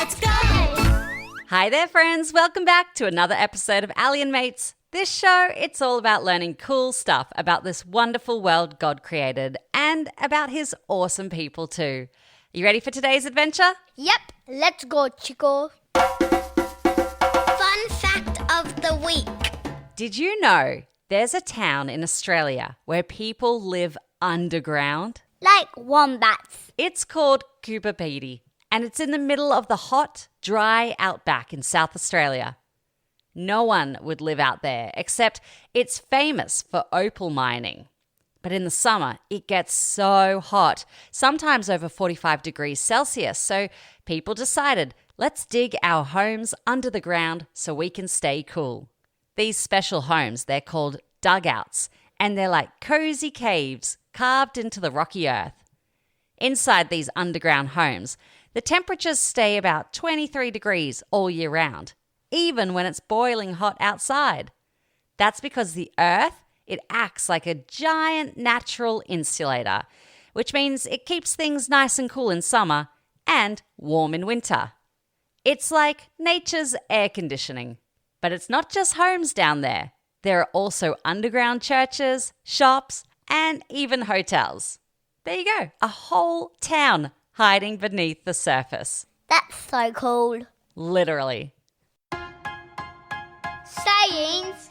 Let's go! Hi there, friends. Welcome back to another episode of Alien Mates. This show, it's all about learning cool stuff about this wonderful world God created and about his awesome people too. You ready for today's adventure? Yep, let's go, Chico. Fun fact of the week. Did you know there's a town in Australia where people live underground? Like wombats. It's called Coober, Pedy, and it's in the middle of the hot, dry outback in South Australia. No one would live out there, except it's famous for opal mining. But in the summer, it gets so hot, sometimes over 45 degrees Celsius, so people decided, let's dig our homes under the ground so we can stay cool. These special homes, they're called dugouts, and they're like cozy caves carved into the rocky earth. Inside these underground homes, the temperatures stay about 23 degrees all year round, even when it's boiling hot outside. That's because the earth, it acts like a giant natural insulator, which means it keeps things nice and cool in summer and warm in winter. It's like nature's air conditioning. But it's not just homes down there. There are also underground churches, shops, and even hotels. There you go, a whole town hiding beneath the surface. That's so cool. Literally. Sayings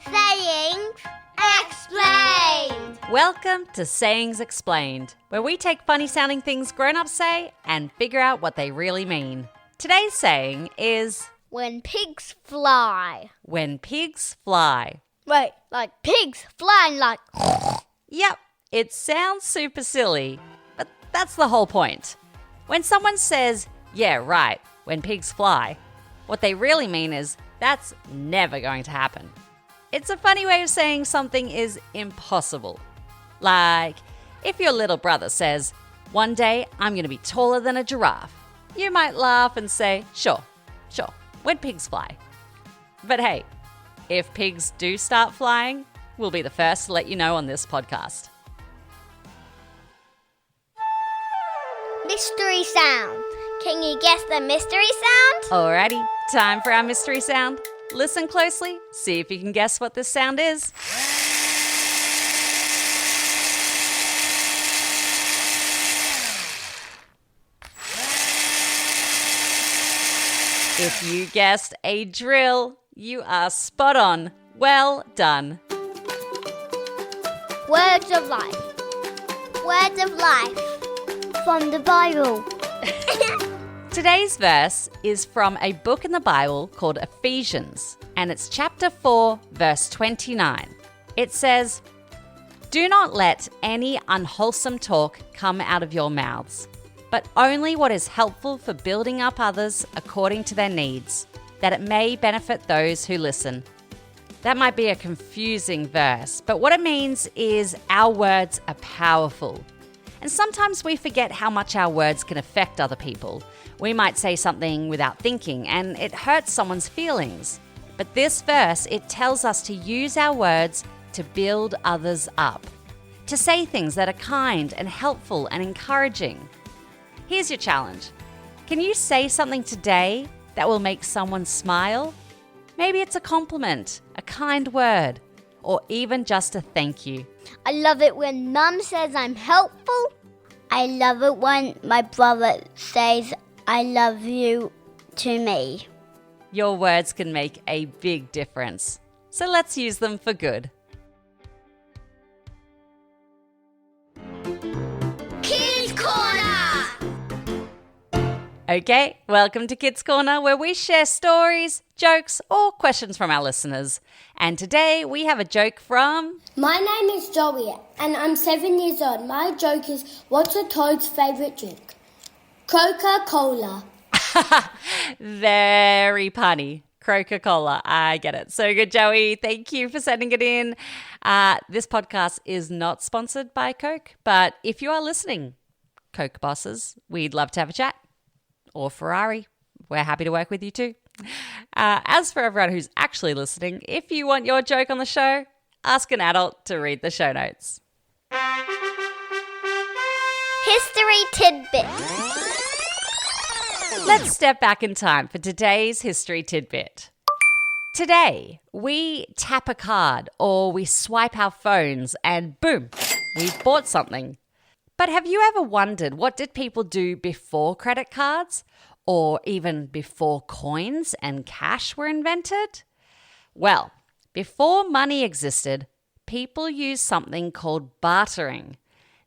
explained. Welcome to Sayings Explained, where we take funny sounding things grown-ups say and figure out what they really mean. Today's saying is, when pigs fly. when pigs fly. Wait, like pigs flying like... Yep, it sounds super silly, but that's the whole point. When someone says, yeah, right, when pigs fly, what they really mean is that's never going to happen. It's a funny way of saying something is impossible. Like, if your little brother says, one day I'm going to be taller than a giraffe, you might laugh and say, sure, when pigs fly. But hey, if pigs do start flying, we'll be the first to let you know on this podcast. Mystery sound. Can you guess the mystery sound? Alrighty, time for our mystery sound. Listen closely, see if you can guess what this sound is. If you guessed a drill, you are spot on. Well done. Words of life. Words of life. From the Bible. Today's verse is from a book in the Bible called Ephesians, and it's chapter 4, verse 29. It says, "Do not let any unwholesome talk come out of your mouths, but only what is helpful for building up others according to their needs, that it may benefit those who listen." That might be a confusing verse, but what it means is our words are powerful. And sometimes we forget how much our words can affect other people. We might say something without thinking, and it hurts someone's feelings. But this verse, it tells us to use our words to build others up, to say things that are kind and helpful and encouraging. Here's your challenge. Can you say something today that will make someone smile? Maybe it's a compliment, a kind word, or even just a thank you. I love it when Mum says I'm helpful. I love it when my brother says I love you to me. Your words can make a big difference, so let's use them for good. Kids Corner! Okay, welcome to Kids Corner, where we share stories, jokes, or questions from our listeners. And today we have a joke from... My name is Joey and I'm 7 years old. My joke is, what's a toad's favourite drink? Coca-Cola. Very punny. Coca-Cola. I get it. So good, Joey. Thank you for sending it in. This podcast is not sponsored by Coke, but if you are listening, Coke bosses, we'd love to have a chat. Or Ferrari. We're happy to work with you too. As for everyone who's actually listening, if you want your joke on the show, ask an adult to read the show notes. History tidbit. Let's step back in time for today's history tidbit. Today, we tap a card or we swipe our phones and boom, we've bought something. But have you ever wondered what did people do before credit cards or even before coins and cash were invented? Well, before money existed, people used something called bartering.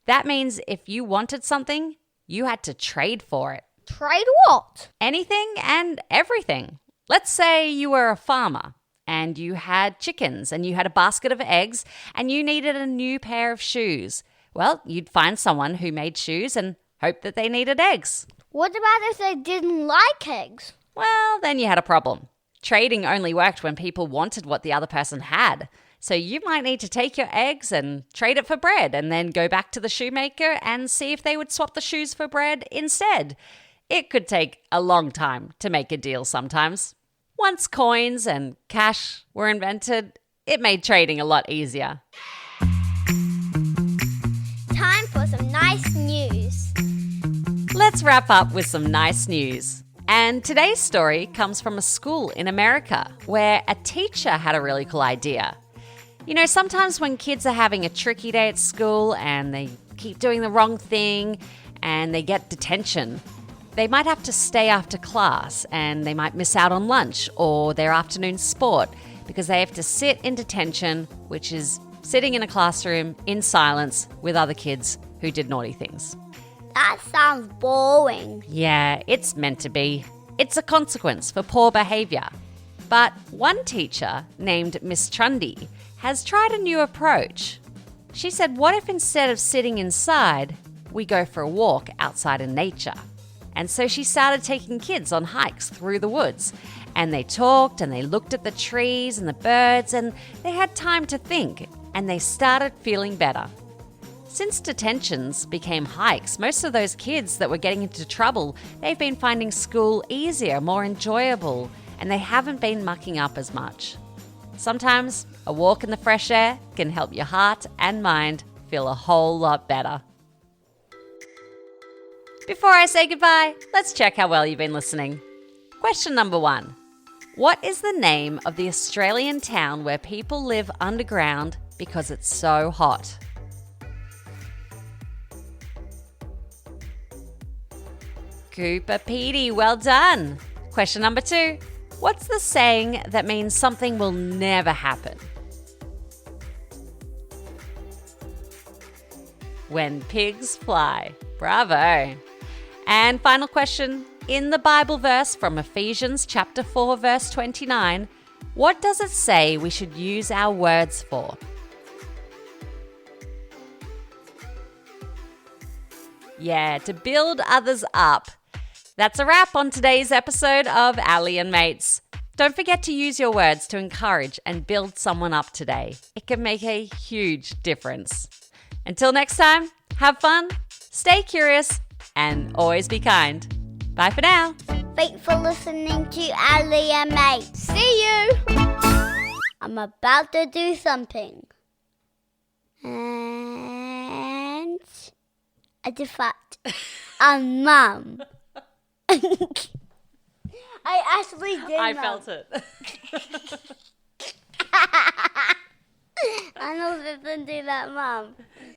That means if you wanted something, you had to trade for it. Trade what? Anything and everything. Let's say you were a farmer and you had chickens and you had a basket of eggs and you needed a new pair of shoes. Well, you'd find someone who made shoes and hope that they needed eggs. What about if they didn't like eggs? Well, then you had a problem. Trading only worked when people wanted what the other person had. So you might need to take your eggs and trade it for bread and then go back to the shoemaker and see if they would swap the shoes for bread instead. It could take a long time to make a deal sometimes. Once coins and cash were invented, it made trading a lot easier. Time for some nice news. Let's wrap up with some nice news. And today's story comes from a school in America where a teacher had a really cool idea. You know, sometimes when kids are having a tricky day at school and they keep doing the wrong thing and they get detention, they might have to stay after class and they might miss out on lunch or their afternoon sport because they have to sit in detention, which is sitting in a classroom in silence with other kids who did naughty things. That sounds boring. Yeah, it's meant to be. It's a consequence for poor behaviour. But one teacher named Miss Trundy has tried a new approach. She said, what if instead of sitting inside, we go for a walk outside in nature? And so she started taking kids on hikes through the woods. And they talked and they looked at the trees and the birds and they had time to think and they started feeling better. Since detentions became hikes, most of those kids that were getting into trouble, they've been finding school easier, more enjoyable, and they haven't been mucking up as much. Sometimes a walk in the fresh air can help your heart and mind feel a whole lot better. Before I say goodbye, let's check how well you've been listening. Question number 1. What is the name of the Australian town where people live underground because it's so hot? Coober, Pedy, well done. Question number 2. What's the saying that means something will never happen? When pigs fly. Bravo. And final question. In the Bible verse from Ephesians chapter 4, verse 29, what does it say we should use our words for? Yeah, to build others up. That's a wrap on today's episode of Ali and Mates. Don't forget to use your words to encourage and build someone up today. It can make a huge difference. Until next time, have fun, stay curious, and always be kind. Bye for now. Thanks for listening to Ali and Mate. See you. I'm about to do something. And I defact on Mum. I actually did. I Mum. felt it. I know this and do that, Mum.